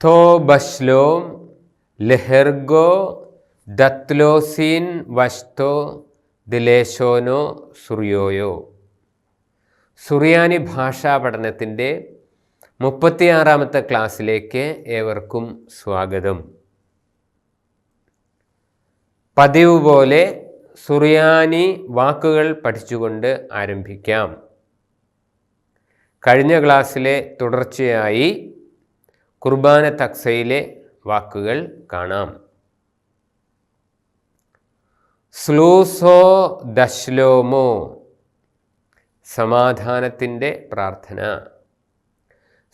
തോ ബശ്ലോ ലെഹെർഗോ ദത്ലോസീൻ വഷ്തോ ദിലേശോനോ സുറിയോയോ. സുറിയാനി ഭാഷാ പഠനത്തിൻ്റെ 36ാമത്തെ ക്ലാസ്സിലേക്ക് ഏവർക്കും സ്വാഗതം. പതിവ് പോലെ സുറിയാനി വാക്കുകൾ പഠിച്ചുകൊണ്ട് ആരംഭിക്കാം. കഴിഞ്ഞ ക്ലാസ്സിലെ തുടർച്ചയായി കുർബാന തക്സയിലെ വാക്കുകൾ കാണാം. സ്ലൂസോ ദശ്ലോമോ സമാധാനത്തിൻ്റെ പ്രാർത്ഥന.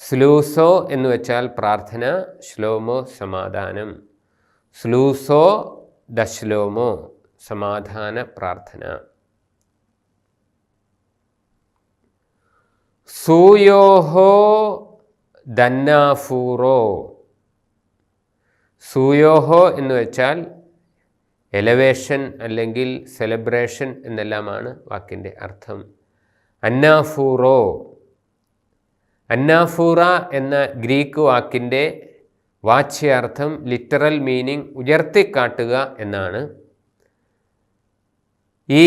സ്ലൂസോ എന്ന് വെച്ചാൽ പ്രാർത്ഥന, ശ്ലോമോ സമാധാനം. സ്ലൂസോ ദശ്ലോമോ സമാധാന പ്രാർത്ഥന. സൂയോഹോ ദന്നാഫൂറോ. സൂയോഹോ എന്ന് വെച്ചാൽ എലവേഷൻ അല്ലെങ്കിൽ സെലിബ്രേഷൻ എന്നെല്ലാമാണ് വാക്കിൻ്റെ അർത്ഥം. അന്നാഫൂറോ. അന്നാഫൂറ എന്ന ഗ്രീക്ക് വാക്കിൻ്റെ വാച്യാർത്ഥം ലിറ്ററൽ മീനിങ് ഉയർത്തിക്കാട്ടുക എന്നാണ്. ഈ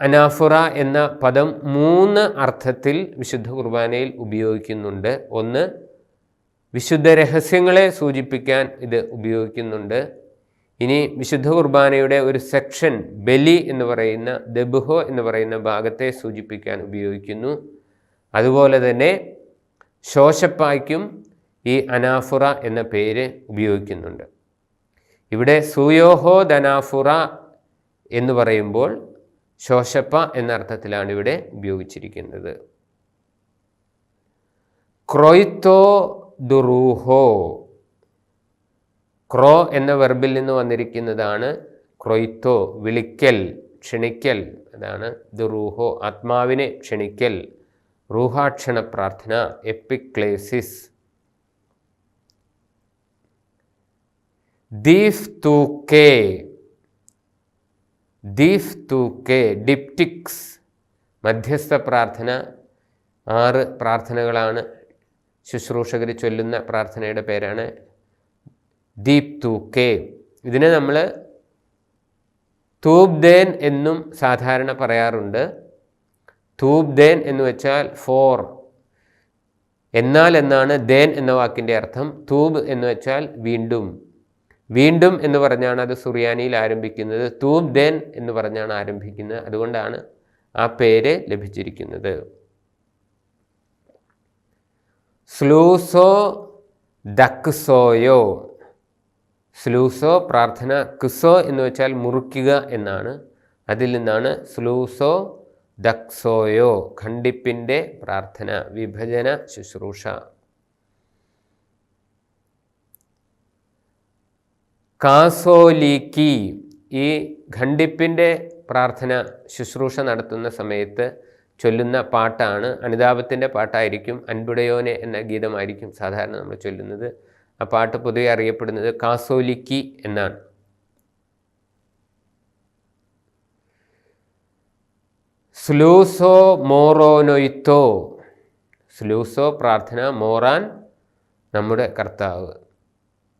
അനാഫുറ എന്ന പദം 3 അർത്ഥത്തിൽ വിശുദ്ധ കുർബാനയിൽ ഉപയോഗിക്കുന്നുണ്ട്. ഒന്ന്, വിശുദ്ധ രഹസ്യങ്ങളെ സൂചിപ്പിക്കാൻ ഇത് ഉപയോഗിക്കുന്നുണ്ട്. ഇനി വിശുദ്ധ കുർബാനയുടെ ഒരു സെക്ഷൻ ബലി എന്ന് പറയുന്ന ദബ്ഹോ എന്ന് പറയുന്ന ഭാഗത്തെ സൂചിപ്പിക്കാൻ ഉപയോഗിക്കുന്നു. അതുപോലെ തന്നെ ശോശപ്പായ്ക്കും ഈ അനാഫുറ എന്ന പേര് ഉപയോഗിക്കുന്നുണ്ട്. ഇവിടെ സൂയോഹോ ദനാഫുറ എന്ന് പറയുമ്പോൾ ശോശപ്പ എന്ന അർത്ഥത്തിലാണ് ഇവിടെ ഉപയോഗിച്ചിരിക്കുന്നത്. ക്രോയ്ത്തോ ദുറൂഹോ. ക്രോ എന്ന വെർബിൽ നിന്ന് വന്നിരിക്കുന്നതാണ് ക്രോയ്ത്തോ, വിളിക്കൽ, ക്ഷണിക്കൽ. അതാണ് ദുറൂഹോ, ആത്മാവിനെ ക്ഷണിക്കൽ. റൂഹാക്ഷണ പ്രാർത്ഥന, എപ്പിക്ലേസിസ്. ദീഫ് തൂക്കേ. ദീഫ് തൂക്കേ, ഡിപ്റ്റിക്സ്, മധ്യസ്ഥ പ്രാർത്ഥന. 6 പ്രാർത്ഥനകളാണ് ശുശ്രൂഷകർ ചൊല്ലുന്ന പ്രാർത്ഥനയുടെ പേരാണ് ദീപ് തൂക്കേ. ഇതിനെ നമ്മൾ തൂബ്ദേൻ എന്നും സാധാരണ പറയാറുണ്ട്. തൂബ്ദേൻ എന്ന് വെച്ചാൽ ഫോർ, എന്നാൽ എന്നാണ് ദേൻ എന്ന വാക്കിൻ്റെ അർത്ഥം. തൂബ് എന്ന് വെച്ചാൽ വീണ്ടും. വീണ്ടും എന്ന് പറഞ്ഞാണ് അത് സുറിയാനിയിൽ ആരംഭിക്കുന്നത്. തൂബ്ദേൻ എന്ന് പറഞ്ഞാണ് ആരംഭിക്കുന്നത്. അതുകൊണ്ടാണ് ആ പേര് ലഭിച്ചിരിക്കുന്നത്. സ്ലൂസോ ദക്സോയോ. സ്ലൂസോ പ്രാർത്ഥന, ക്സോ എന്ന് വെച്ചാൽ മുറിക്കുക എന്നാണ്. അതിൽ നിന്നാണ് സ്ലൂസോ ദക്സോയോ, ഖണ്ഡിപ്പിൻ്റെ പ്രാർത്ഥന, വിഭജന ശുശ്രൂഷ. കാസോലിക്കി. ഈ ഖണ്ഡിപ്പിൻ്റെ പ്രാർത്ഥന ശുശ്രൂഷ നടത്തുന്ന സമയത്ത് ചൊല്ലുന്ന പാട്ടാണ്. അനുതാപത്തിൻ്റെ പാട്ടായിരിക്കും. അൻപുടയോനെ എന്ന ഗീതമായിരിക്കും സാധാരണ നമ്മൾ ചൊല്ലുന്നത്. ആ പാട്ട് പൊതുവെ അറിയപ്പെടുന്നത് കാസോലിക്കി എന്നാണ്. സ്ലൂസോ മോറോനൊയ്ത്തോ. സ്ലൂസോ പ്രാർത്ഥന, മോറാൻ നമ്മുടെ കർത്താവ്,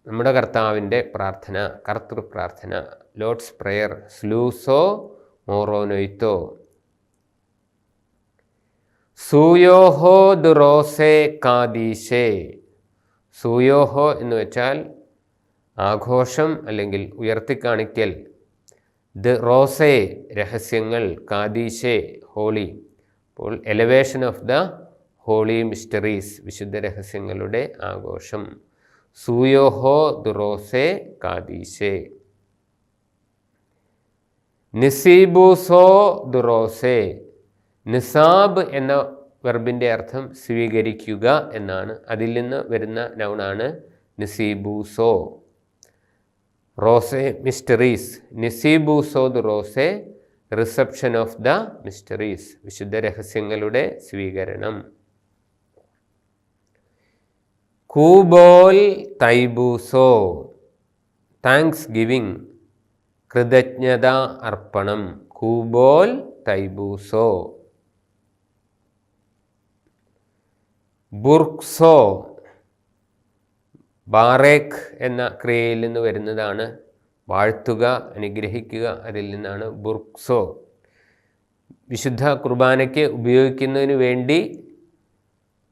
നമ്മുടെ കർത്താവിൻ്റെ പ്രാർത്ഥന, കർത്തൃപ്രാർത്ഥന, ലോർഡ്സ് പ്രയർ. സ്ലൂസോ മോറോനൊയ്ത്തോ. സൂയോഹോ ദുറോസെ കാദീശേ. സൂയോഹോ എന്ന് വെച്ചാൽ ആഘോഷം അല്ലെങ്കിൽ ഉയർത്തിക്കാണിക്കൽ. ദ റോസെ രഹസ്യങ്ങൾ, കാദീശേ ഹോളി. അപ്പോൾ elevation of the holy mysteries, വിശുദ്ധ രഹസ്യങ്ങളുടെ ആഘോഷം. സൂയോഹോ ദുറോസെ കാദീശേ. നിസീബൂസോ ദുറോസെ. നിസാബ് എന്ന വെർബിൻ്റെ അർത്ഥം സ്വീകരിക്കുക എന്നാണ്. അതിൽ നിന്ന് വരുന്ന നൗണാണ് നിസീബൂസോ. റോസെ മിസ്റ്ററീസ്. നിസീബൂസോ ദു റോസെ, റിസപ്ഷൻ ഓഫ് ദ മിസ്റ്ററീസ്, വിശുദ്ധ രഹസ്യങ്ങളുടെ സ്വീകരണം. കൂബോൽ തൈബൂസോ, താങ്ക്സ് ഗിവിങ്, കൃതജ്ഞത അർപ്പണം. കൂബോൽ തൈബൂസോ. ബുർക്സോ, ബാറേക്ക് എന്ന ക്രിയയിൽ നിന്ന് വരുന്നതാണ്. വാഴ്ത്തുക, അനുഗ്രഹിക്കുക, അതിൽ നിന്നാണ് ബുർക്സോ. വിശുദ്ധ കുർബാനയ്ക്ക് ഉപയോഗിക്കുന്നതിന് വേണ്ടി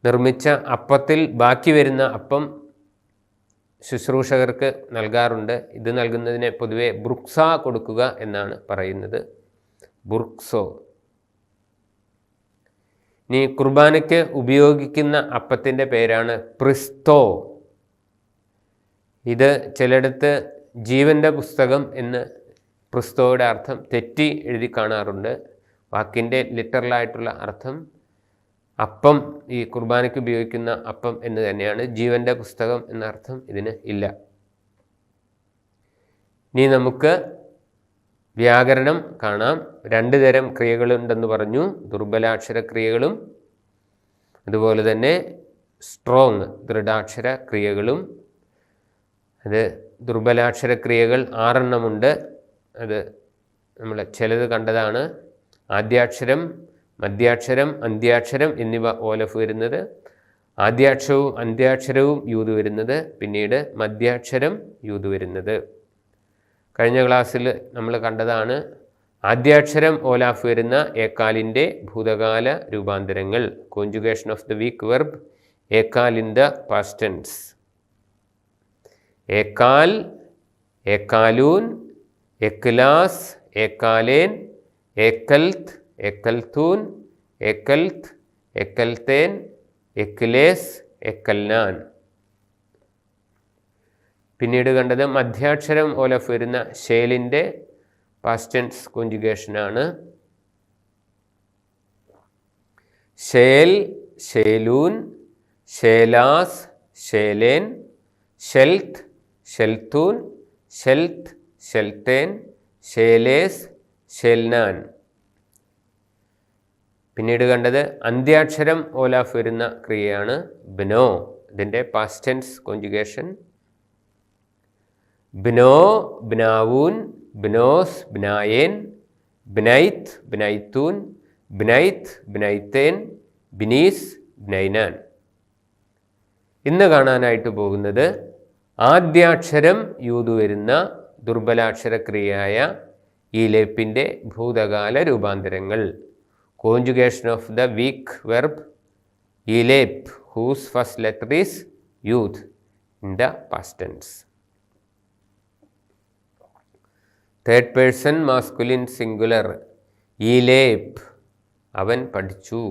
നിർമ്മിച്ച അപ്പത്തിൽ ബാക്കി വരുന്ന അപ്പം ശുശ്രൂഷകർക്ക് നൽകാറുണ്ട്. ഇത് നൽകുന്നതിനെ പൊതുവെ ബുർക്സ കൊടുക്കുക എന്നാണ് പറയുന്നത്. ബുർക്സോ. ഇനി കുർബാനയ്ക്ക് ഉപയോഗിക്കുന്ന അപ്പത്തിൻ്റെ പേരാണ് പ്രിസ്തോ. ഇത് ചിലയിടത്ത് ജീവൻ്റെ പുസ്തകം എന്ന് പ്രിസ്തോയുടെ അർത്ഥം തെറ്റി എഴുതി കാണാറുണ്ട്. വാക്കിൻ്റെ ലിറ്ററലായിട്ടുള്ള അർത്ഥം അപ്പം, ഈ കുർബാനയ്ക്ക് ഉപയോഗിക്കുന്ന അപ്പം എന്ന് തന്നെയാണ്. ജീവൻ്റെ പുസ്തകം എന്ന അർത്ഥം ഇതിന് ഇല്ല. ഇനി നമുക്ക് വ്യാകരണം കാണാം. 2 തരം ക്രിയകളുണ്ടെന്ന് പറഞ്ഞു. ദുർബലാക്ഷര ക്രിയകളും അതുപോലെ തന്നെ സ്ട്രോങ് ദൃഢാക്ഷര ക്രിയകളും. അത് ദുർബലാക്ഷര ക്രിയകൾ 6 എണ്ണമുണ്ട്. അത് നമ്മൾ ചിലത് കണ്ടതാണ്. ആദ്യാക്ഷരം, മധ്യാക്ഷരം, അന്ത്യാക്ഷരം എന്നിവ ഓലഫ് വരുന്നത്. ആദ്യാക്ഷരവും അന്ത്യാക്ഷരവും യൂത് വരുന്നത്. പിന്നീട് മധ്യാക്ഷരം യൂത് വരുന്നത്. കഴിഞ്ഞ ക്ലാസ്സിൽ നമ്മൾ കണ്ടതാണ് ആദ്യാക്ഷരം ഓലാഫ് വരുന്ന ഏക്കാലിൻ്റെ ഭൂതകാല രൂപാന്തരങ്ങൾ. Conjugation of the weak verb ഏക്കാൽ ഇൻ ദ പാസ്റ്റ് ടെൻസ്. ഏക്കാൽ, ഏക്കാലൂൻ, എക്ലാസ്, ഏക്കാലേൻ, ഏക്കൽത്ത്, ഏക്കൽത്തൂൻ, ഏക്കൽത്ത്, ഏക്കൽത്തേൻ, എക്ലേസ്, എക്കൽനാൻ. പിന്നീട് കണ്ടത് മധ്യാക്ഷരം ഓലഫ് വരുന്ന ഷേലിൻ്റെ പാസ്റ്റ് ടെൻസ് കോഞ്ചുഗേഷനാണ്. ഷേൽ, ഷേലൂൻ, ഷേലാസ്, ഷേലേൻ, ഷെൽത്ത്, ഷെൽത്തൂൻ, ഷെൽത്ത്, ഷെൽത്തേൻ, ഷേലേസ്, ഷെൽനാൻ. പിന്നീട് കണ്ടത് അന്ത്യാക്ഷരം ഓലാഫ് വരുന്ന ക്രിയയാണ് ബനോ. ഇതിൻ്റെ പാസ്റ്റ് ടെൻസ് കോഞ്ചുഗേഷൻ ബനോ, ബനാവൂൻ, ബനോസ്, ബനായേൻ, ബനൈത്ത്, ബനൈത്തൂൻ, ബനൈത്ത്, ബനൈത്തേൻ, ബിനീസ്, ബനൈനാൻ. ഇന്ന് കാണാനായിട്ട് പോകുന്നത് ആദ്യാക്ഷരം യൂത് വരുന്ന ദുർബലാക്ഷരക്രിയയായ ഈലേപ്പിൻ്റെ ഭൂതകാല രൂപാന്തരങ്ങൾ. Conjugation of the weak verb ഈലേപ്പ് ഹൂസ് ഫസ്റ്റ് ലെറ്റർ ഈസ് യൂത്ത് in the past tense. Third person masculine singular. ഈലേപ്പ്, അവൻ പഠിച്ചു,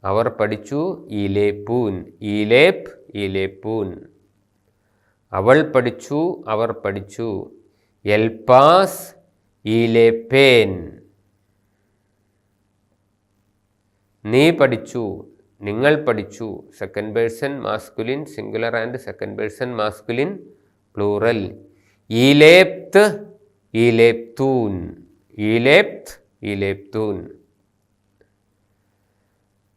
അവർ പഠിച്ചു. ഈലേപ്പൂൻ, ഈലേപ്പ്, ഈലേപ്പൂൻ. അവൾ പഠിച്ചു, അവർ പഠിച്ചു. എൽപാസ്, ഈലേപ്പേൻ. നീ പഠിച്ചു, നിങ്ങൾ പഠിച്ചു. Second person masculine singular and second person masculine plural. ഈലേപ്ത്, ഈലേപ്തൂൻ, ഈലേപ്ത്, ഈലേപ്തൂൻ.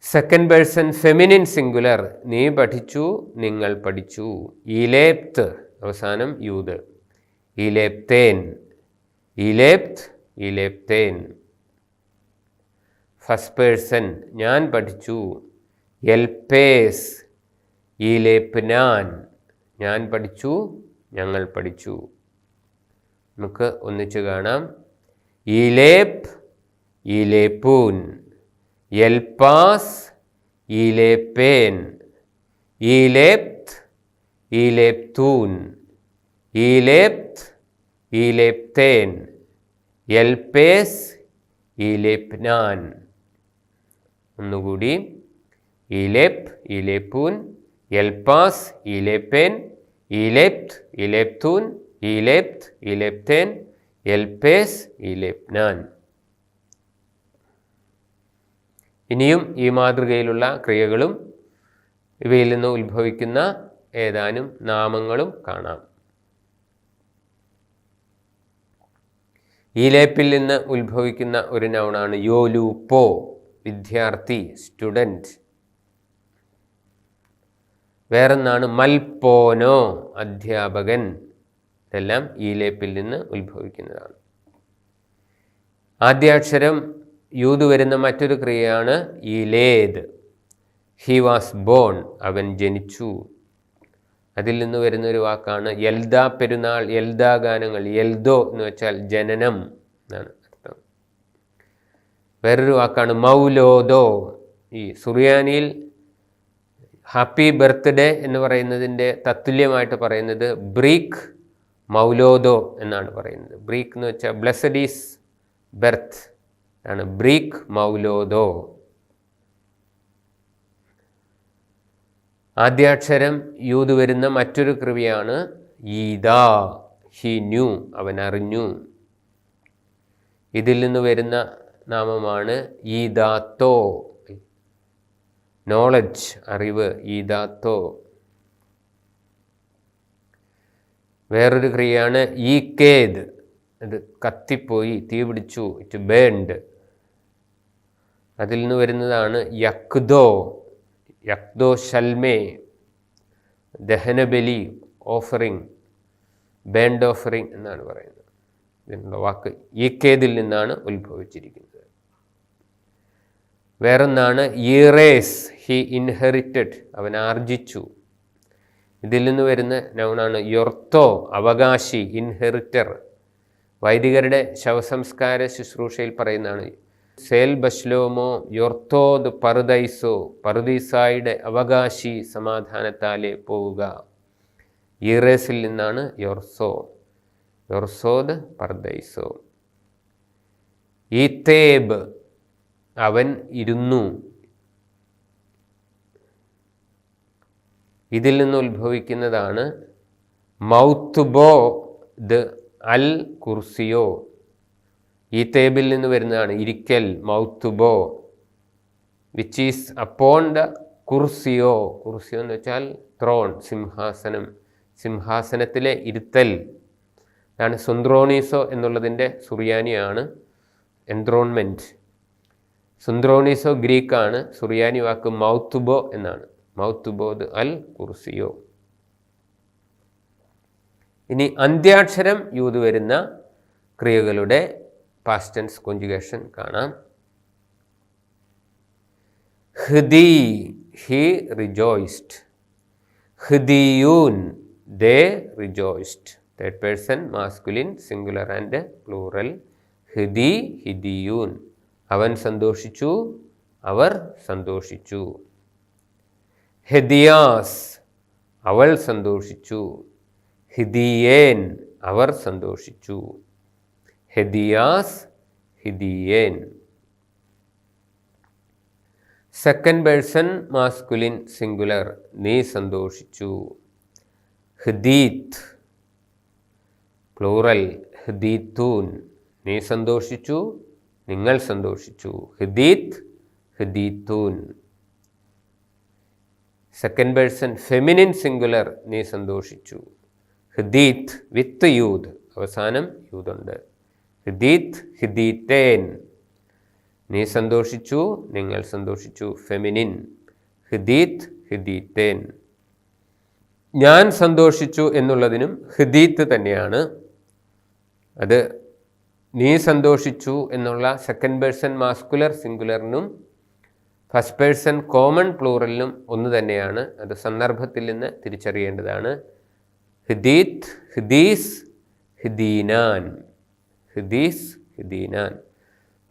Second person feminine singular. നീ പഠിച്ചു, നിങ്ങൾ പഠിച്ചു. ഈലേപ്ത്, അവസാനം യൂത്. ഈലേപ്തേൻ, ഈലേപ്ത്, ഈലേപ്തേൻ. ഫസ്റ്റ് പേഴ്സൺ ഞാൻ പഠിച്ചു. എൽപേസ്, ഈലേപ്നാൻ. ഞാൻ പഠിച്ചു, ഞങ്ങൾ പഠിച്ചു. നമുക്ക് ഒന്നിച്ച് കാണാം. ഈലേപ്പ്, ഈലേപ്പൂൻ. എൽപാസ്, ഈലേപ്പേൻ. ഈലേപ്ത്, ഈലേപ്തൂൻ. ഈലേപ്ത്, ഈലേപ്തേൻ. എൽപേസ്, ഈലേപ്നാൻ. ഒന്നുകൂടി. ഈലേപ്പ്, ഈലേപ്പൂൻ. എൽപാസ്, ഈലേപ്പേൻ. ഈലേപ്ത്, ഈലേപ്തൂൻ. ഈലേപ്ത്, ഈലേപ്തേൻ. എൽപേസ്, ഈലേപ്നാൻ. ഇനിയും ഈ മാതൃകയിലുള്ള ക്രിയകളും ഇവയിൽ നിന്ന് ഉത്ഭവിക്കുന്ന ഏതാനും നാമങ്ങളും കാണാം. ഈലേപ്പിൽ നിന്ന് ഉത്ഭവിക്കുന്ന ഒരു നൗണാണ് യോലൂപ്പോ, വിദ്യാർത്ഥി, സ്റ്റുഡൻറ്റ്. വേറൊന്നാണ് മൽപോനോ, അധ്യാപകൻ. ഇതെല്ലാം ഈലേപ്പിൽ നിന്ന് ഉത്ഭവിക്കുന്നതാണ്. ആദ്യാക്ഷരം യൂത് വരുന്ന മറ്റൊരു ക്രിയയാണ് ഈലേദ്. ഹി വാസ് ബോൺ, അവൻ ജനിച്ചു. അതിൽ നിന്ന് വരുന്നൊരു വാക്കാണ് യൽദാ പെരുന്നാൾ, യൽദാ ഗാനങ്ങൾ. യൽദോ എന്ന് വെച്ചാൽ ജനനം എന്നാണ് അർത്ഥം. വേറൊരു വാക്കാണ് മൗലോദോ. ഈ സുറിയാനിയിൽ ഹാപ്പി ബർത്ത്ഡേ എന്ന് പറയുന്നതിൻ്റെ തത്തുല്യമായിട്ട് പറയുന്നത് ബ്രീക്ക് മൗലോദോ എന്നാണ് പറയുന്നത്. ബ്രീക്ക് എന്ന് വെച്ചാൽ ബ്ലെസ്സഡ് ഈസ് ബെർത്ത് ആണ് ബ്രീക്ക് മൗലോദോ. ആദ്യാക്ഷരം യൂത് വരുന്ന മറ്റൊരു കൃതിയാണ് ഈദാ. ഹി ന്യൂ, അവൻ അറിഞ്ഞു. ഇതിൽ നിന്ന് വരുന്ന നാമമാണ് ഈദാത്തോ, നോളജ്, അറിവ്. ഈദാത്തോ. വേറൊരു ക്രിയയാണ് ഈക്കേദ്, അത് കത്തിപ്പോയി, തീ പിടിച്ചു, ഇറ്റ് ബേൺഡ്. അതിൽ നിന്ന് വരുന്നതാണ് യക്ദോ. യക്ദോ ഷൽമേ, ദഹനബലി, ഓഫറിങ്, ബേൺഡ് ഓഫറിങ് എന്നാണ് പറയുന്നത്. ഇതിനുള്ള വാക്ക് ഈക്കേദിൽ നിന്നാണ് ഉത്ഭവിച്ചിരിക്കുന്നത്. വേറൊന്നാണ് ഈറേസ്, ഹി ഇൻഹെറിറ്റഡ്, അവൻ ആർജിച്ചു. ഇതിൽ നിന്ന് വരുന്ന നൗണാണ് യൊർത്തോ, അവകാശി, ഇൻഹെറിറ്റർ. വൈദികരുടെ ശവസംസ്കാര ശുശ്രൂഷയിൽ പറയുന്നതാണ് സേൽ ബശ്ലോമോ യൊർത്തോദ് പറുദൈസോ, പറുദീസായുടെ അവകാശി സമാധാനത്താലെ പോവുക. ഈറേസിൽ നിന്നാണ് യൊർസോ, യൊർസോദ് പറുദൈസോ. ഈത്തേബ്, അവൻ ഇരുന്നു. ഇതിൽ നിന്ന് ഉത്ഭവിക്കുന്നതാണ് മൗത്തുബോ ദ് അൽ കുർസിയോ. ഈ തേബിൽ നിന്ന് വരുന്നതാണ് ഇരിക്കൽ, മൗത്തുബോ, വിച്ച് ഈസ് അപ്പോൺ ദ കുർസിയോ. കുർസിയോ എന്ന് വെച്ചാൽ ത്രോൺ, സിംഹാസനം, സിംഹാസനത്തിലെ ഇരുത്തൽ. അതാണ് സുന്ത്രോണീസോ എന്നുള്ളതിൻ്റെ സുറിയാനിയാണ് എൻത്രോൺമെൻറ്റ്. സുന്ത്രോണീസോ ഗ്രീക്കാണ്, സുറിയാനി വാക്ക് മൗത്തുബോ എന്നാണ്. മൗത്തുബോദ് അൽ കുർസിയോ. ഇനി അന്ത്യാക്ഷരം യൂത് വരുന്ന ക്രിയകളുടെ പാസ്റ്റ് ടെൻസ് കോഞ്ചുഗേഷൻ കാണാം. ഹ്ദി, ഹി റിജോയ്സ്ഡ്. ഹ്ദിയൂൻ, they rejoiced. Third person masculine, singular and plural. ഹ്ദി, ഹിദിയൂൻ, അവൻ സന്തോഷിച്ചു, അവർ സന്തോഷിച്ചു. ഹെദിയാസ്, അവൾ സന്തോഷിച്ചു. ഹിദിയേൻ, അവർ സന്തോഷിച്ചു. ഹെദിയാസ്, ഹിദിയേൻ. സെക്കൻഡ് പേഴ്സൺ മാസ്കുലിൻ സിംഗുലർ, നീ സന്തോഷിച്ചു. ഹ്ദീത്ത്, പ്ലൂറൽ, ഹ്ദീത്തൂൻ, നീ സന്തോഷിച്ചു, നിങ്ങൾ സന്തോഷിച്ചു. ഹ്ദീത്ത്, ഹ്ദീത്തൂൻ. സെക്കൻഡ് പേഴ്സൺ ഫെമിനിൻ സിംഗുലർ, നീ സന്തോഷിച്ചു. ഹ്ദീത്ത് വിത്ത് യൂത്, അവസാനം യൂതുണ്ട്. ഹ്ദീത്ത്, ഹ്ദീത്തേൻ, നീ സന്തോഷിച്ചു, നിങ്ങൾ സന്തോഷിച്ചു. ഫെമിനിൻ. ഹ്ദീത്ത്, ഹ്ദീത്തേൻ. ഞാൻ സന്തോഷിച്ചു എന്നുള്ളതിനും ഹ്ദീത്ത് തന്നെയാണ്. അത് നീ സന്തോഷിച്ചു എന്നുള്ള സെക്കൻഡ് പേഴ്സൺ മാസ്കുലർ സിംഗുലറിനും ഫസ്റ്റ് പേഴ്സൺ കോമൺ പ്ലൂറലിനും ഒന്ന് തന്നെയാണ്. അത് സന്ദർഭത്തിൽ നിന്ന് തിരിച്ചറിയേണ്ടതാണ്. ഹ്ദീത്ത്, ഹ്ദീസ്, ഹ്ദീനാൻ. ഹ്ദീസ്, ഹ്ദീനാൻ.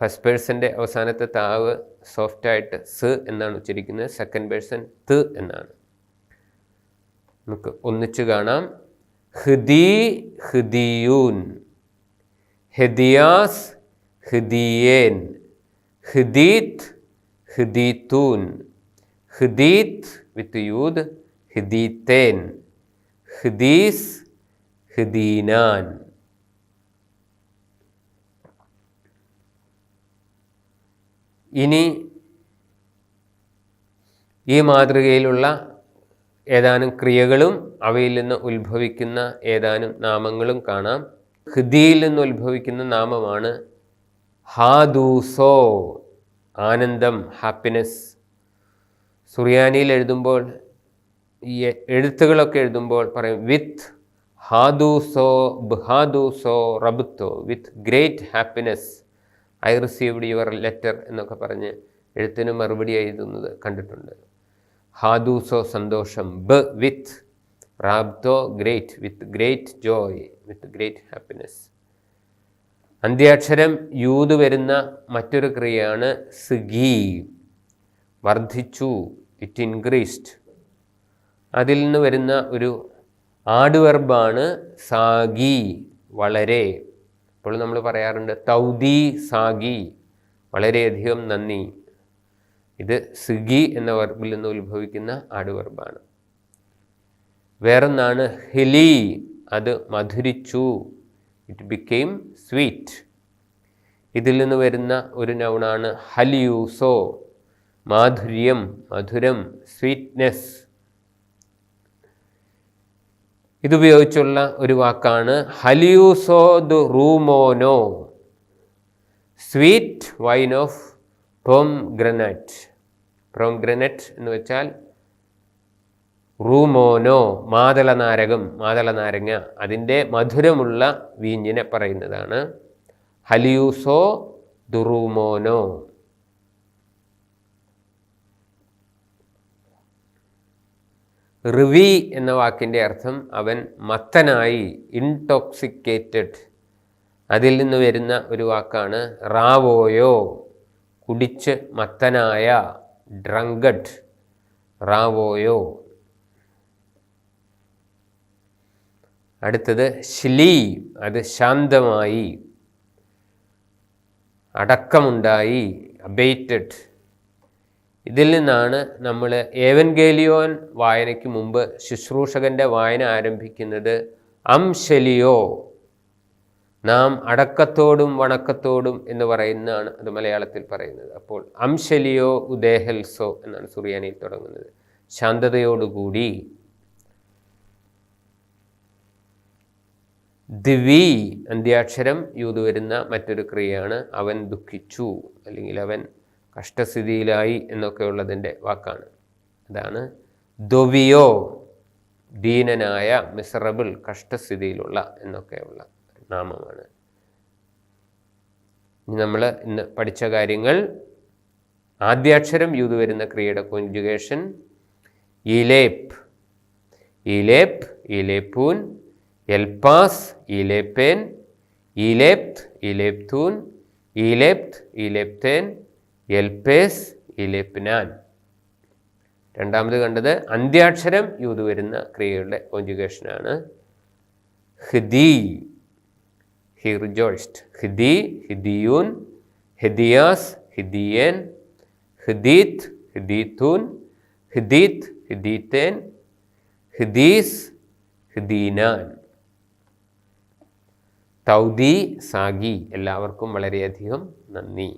ഫസ്റ്റ് പേഴ്സൻ്റെ അവസാനത്തെ താവ് സോഫ്റ്റായിട്ട് സ് എന്നാണ് ഉച്ചരിക്കുന്നത്. സെക്കൻഡ് പേഴ്സൺ ത് എന്നാണ്. നമുക്ക് ഒന്നിച്ച് കാണാം. ഹ്ദീ, ഹ്ദിയൂൻ. ഹെദിയാസ്, ഹ്ദിയേൻ. ഹ്ദീത്ത്, ഹ്ദീത്തൂൻ. ഹ്ദീത്ത് വിത്ത് യൂദ്, ഹ്ദീത്തേൻ. ഹ്ദീസ്, ഹ്ദീനാൻ. ഇനി ഈ മാതൃകയിലുള്ള ഏതാനും ക്രിയകളും അവയിൽ നിന്ന് ഉത്ഭവിക്കുന്ന ഏതാനും നാമങ്ങളും കാണാം. ഹ്ദിയിൽ നിന്ന് ഉത്ഭവിക്കുന്ന നാമമാണ് ഹാദൂസോ, ആനന്ദം, ഹാപ്പിനെസ്. സുറിയാനിയിൽ എഴുതുമ്പോൾ ഈ എഴുത്തുകളൊക്കെ എഴുതുമ്പോൾ പറയും വിത്ത് ഹാദൂസോ ബഹാദൂസോ റബ്തോ, with great happiness I received your letter എന്നൊക്കെ പറഞ്ഞ് എഴുത്തിന് മറുപടി എഴുതുന്നത് കണ്ടിട്ടുണ്ട്. ഹാദൂസോ സന്തോഷം, ബ വിത്ത്, റാബ്തോ great, with great joy, with great happiness. അന്ത്യാക്ഷരം യൂത് വരുന്ന മറ്റൊരു ക്രിയയാണ് സിഗി, വർദ്ധിച്ചു, ഇറ്റ് ഇൻക്രീസ്ഡ്. അതിൽ നിന്ന് വരുന്ന ഒരു ആഡ്വർബാണ് സാഗി, വളരെ. ഇപ്പോൾ നമ്മൾ പറയാറുണ്ട് തൗദി സാഗി, വളരെയധികം നന്ദി. ഇത് സിഗി എന്ന വെർബിൽ നിന്ന് ഉത്ഭവിക്കുന്ന ആഡ്വർബാണ്. വേറൊന്നാണ് ഹിലി, അത് മധുരിച്ചു, ഇറ്റ് ബിക്കെയിം സ്വീറ്റ്. ഇതിൽ നിന്ന് വരുന്ന ഒരു നൗണാണ് ഹലിയൂസോ, മാധുര്യം, മധുരം, സ്വീറ്റ്നെസ്. ഇതുപയോഗിച്ചുള്ള ഒരു വാക്കാണ് ഹലിയൂസോ ദു റൂമോനോ, സ്വീറ്റ് വൈൻ ഓഫ് പോംഗ്രനറ്റ്. പോംഗ്രനറ്റ് എന്ന് വെച്ചാൽ റൂമോനോ, മാതളനാരകം, മാതളനാരങ്ങ, അതിൻ്റെ മധുരമുള്ള വീഞ്ഞിനെ പറയുന്നതാണ് ഹലിയൂസോ ദുറൂമോനോ. റിവി എന്ന വാക്കിൻ്റെ അർത്ഥം അവൻ മത്തനായി, ഇൻടോക്സിക്കേറ്റഡ്. അതിൽ നിന്ന് വരുന്ന ഒരു വാക്കാണ് റാവോയോ, കുടിച്ച് മത്തനായ, ഡ്രങ്കഡ്, റാവോയോ. അടുത്തത് ഷിലി, അത് ശാന്തമായി, അടക്കമുണ്ടായി, അബേറ്റഡ്. ഇതിൽ നിന്നാണ് നമ്മൾ ഏവൻഗേലിയോൻ വായനയ്ക്ക് മുമ്പ് ശുശ്രൂഷകൻ്റെ വായന ആരംഭിക്കുന്നത് അംശലിയോ, നാം അടക്കത്തോടും വണക്കത്തോടും എന്ന് പറയുന്നതാണ് അത് മലയാളത്തിൽ പറയുന്നത്. അപ്പോൾ അംശലിയോ ഉദേഹൽസോ എന്നാണ് സുറിയാനിയിൽ തുടങ്ങുന്നത്, ശാന്തതയോടുകൂടി. ദിവി, അന്ത്യാക്ഷരം യൂത് വരുന്ന മറ്റൊരു ക്രിയയാണ് അവൻ ദുഃഖിച്ചു, അല്ലെങ്കിൽ അവൻ കഷ്ടസ്ഥിതിയിലായി എന്നൊക്കെയുള്ളതിൻ്റെ വാക്കാണ്. അതാണ് ദൊവിയോ, ദീനനായ, മിസറബിൾ, കഷ്ടസ്ഥിതിയിലുള്ള എന്നൊക്കെയുള്ള നാമമാണ്. ഇനി നമ്മൾ ഇന്ന് പഠിച്ച കാര്യങ്ങൾ: ആദ്യാക്ഷരം യൂത് വരുന്ന ക്രിയയുടെ കോൺജുഗേഷൻ ഇലേപ്പ്, ഇലേപ്പ്, ഇലേപ്പൂൻ, എൽപാസ്, ഇലേപ്പേൻ, ഇലേപ്ത്, ഇലേപ്തൂൻ, ഇലേപ്ത്, ഇലേപ്തേൻ, എൽപേസ്, ഇലേപ്നാൻ. രണ്ടാമത് കണ്ടത് അന്ത്യാക്ഷരം യൂത് വരുന്ന ക്രിയയുടെ കോൺജുഗേഷനാണ് ഹിദി, ഹി റിജോയ്സ്ഡ്, ഹിദി, ഹിദിയൂൻ, ഹിദിയാസ്, ഹിദിയേൻ, ഹിദീത്ത്, ഹിദീത്തൂൻ, ഹിദീത്ത്, ഹിദീത്തേൻ, ഹിദീസ്, ഹിദീനാൻ. തൗദി സാഗി. എല്ലാവർക്കും വളരെയധികം നന്ദി.